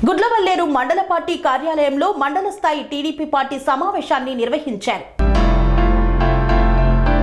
గుడ్లవల్లేరు మండల పార్టీ కార్యాలయంలో మండల స్థాయి టీడీపీ పార్టీ సమావేశాన్ని నిర్వహించారు.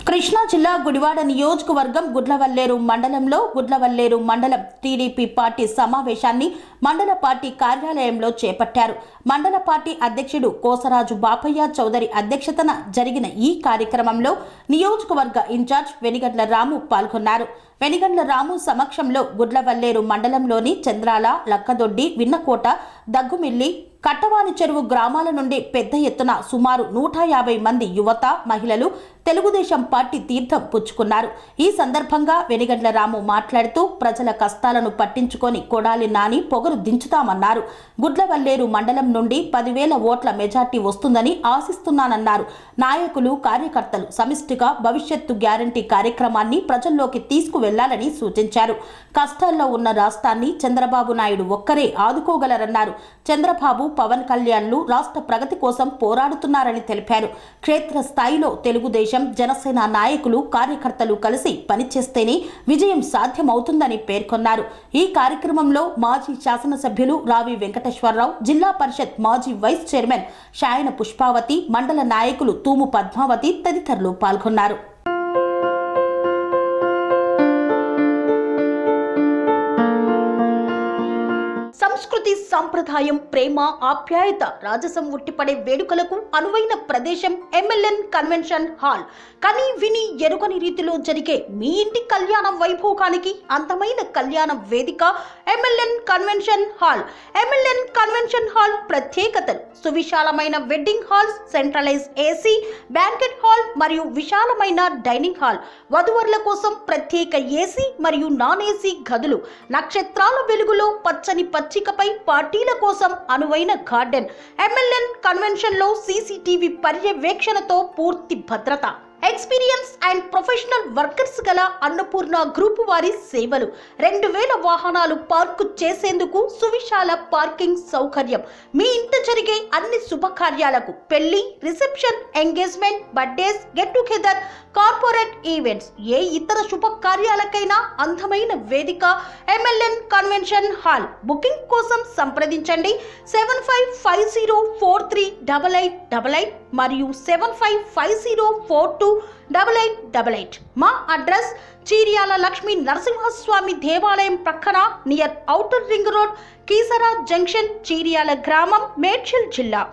కృష్ణా జిల్లా గుడివాడ నియోజకవర్గం గుడ్లవల్లేరు మండలంలో గుడ్లవల్లేరు మండలం టీడీపీ పార్టీ సమావేశాన్ని మండల పార్టీ కార్యాలయంలో చేపట్టారు. మండల పార్టీ అధ్యక్షుడు కోసరాజు బాపయ్య చౌదరి అధ్యక్షతన జరిగిన ఈ కార్యక్రమంలో నియోజకవర్గ ఇన్ఛార్జ్ వెనిగండ్ల రాము పాల్గొన్నారు. వెనిగండ్ల రాము సమక్షంలో గుడ్లవల్లేరు మండలంలోని చంద్రాల, లక్కదొడ్డి, విన్నకోట, దగ్గుమిల్లి, కట్టవాని చెరువు గ్రామాల నుండి పెద్ద ఎత్తున సుమారు 150 మంది యువత, మహిళలు తెలుగుదేశం పార్టీ తీర్థం పుచ్చుకున్నారు. ఈ సందర్భంగా వెనిగండ్ల రాము మాట్లాడుతూ ప్రజల కష్టాలను పట్టించుకొని కొడాలి నాని పొగరు దించుతామన్నారు. గుడ్లవల్లేరు మండలం నుండి 10,000 ఓట్ల మెజార్టీ వస్తుందని ఆశిస్తున్నానన్నారు. నాయకులు, కార్యకర్తలు సమిష్టిగా భవిష్యత్తు గ్యారంటీ కార్యక్రమాన్ని ప్రజల్లోకి తీసుకువెళ్లాలని సూచించారు. కష్టాల్లో ఉన్న రాష్ట్రాన్ని చంద్రబాబు నాయుడు ఒక్కరే ఆదుకోగలరన్నారు. చంద్రబాబు, పవన్ కళ్యాణ్లు రాష్ట్ర ప్రగతి కోసం పోరాడుతున్నారని తెలిపారు. క్షేత్ర స్థాయిలో తెలుగుదేశం, జనసేన నాయకులు, కార్యకర్తలు కలిసి పనిచేస్తేనే విజయం సాధ్యమవుతుందని పేర్కొన్నారు. ఈ కార్యక్రమంలో మాజీ శాసనసభ్యులు రావి వెంకటేశ్వరరావు, జిల్లా పరిషత్ మాజీ వైస్ చైర్మన్ షాయన పుష్పావతి, మండల నాయకులు తూము పద్మావతి తదితరులు పాల్గొన్నారు. సంస్కృతి, సంప్రదాయం, ప్రేమ, ఆప్యాయత, రాజసం ఉట్టిపడే వేడుకలకు అనువైన ప్రదేశం ఎంఎల్ఎన్ కన్వెన్షన్ హాల్. కని విని ఎరుగని రీతిలో జరిగే మీ ఇంటి కళ్యాణ వైభోగానికి అందమైన కళ్యాణ వేదిక MLN convention hall. MLN convention hall ప్రత్యేకతలు: సువిశాలమైన wedding halls, centralise AC banquet hall మరియు విశాలమైన డైనింగ్ హాల్, వధువరుల కోసం ప్రత్యేక ఏసీ మరియు నాన్ ఏసీ గదులు, నక్షత్రాల వెలుగులో పచ్చని పచ్చికపై పార్టీల కోసం అనువైన గార్డెన్. ఎంఎల్ఎన్ కన్వెన్షన్ లో సీసీటీవీ పర్యవేక్షణతో పూర్తి భద్రత. ఎక్స్పీరియన్స్ అండ్ ప్రొఫెషనల్ వర్కర్స్ గల అన్నపూర్ణ గ్రూప్ వారి సేవలు. 2000 వాహనాలు పార్కు చేసేందుకు సువిశాల పార్కింగ్ సౌకర్యం. మీ ఇంట జరిగే అన్ని శుభకార్యాలకు, పెళ్లి, reception, engagement, birthdays, get together, corporate events, ఏ ఇతర శుభకార్యాలకైనా అందమైన వేదిక ఎంఎల్ఎన్ కన్వెన్షన్ హాల్. బుకింగ్ కోసం సంప్రదించండి 7550438888 మరియు 7550428888. మా అడ్రస్ చీర్యాల లక్ష్మీ నరసింహస్వామి దేవాలయం ప్రక్కన, near outer ring road, Keesara junction, Cheeryal గ్రామం, మేడ్చల్ జిల్లా.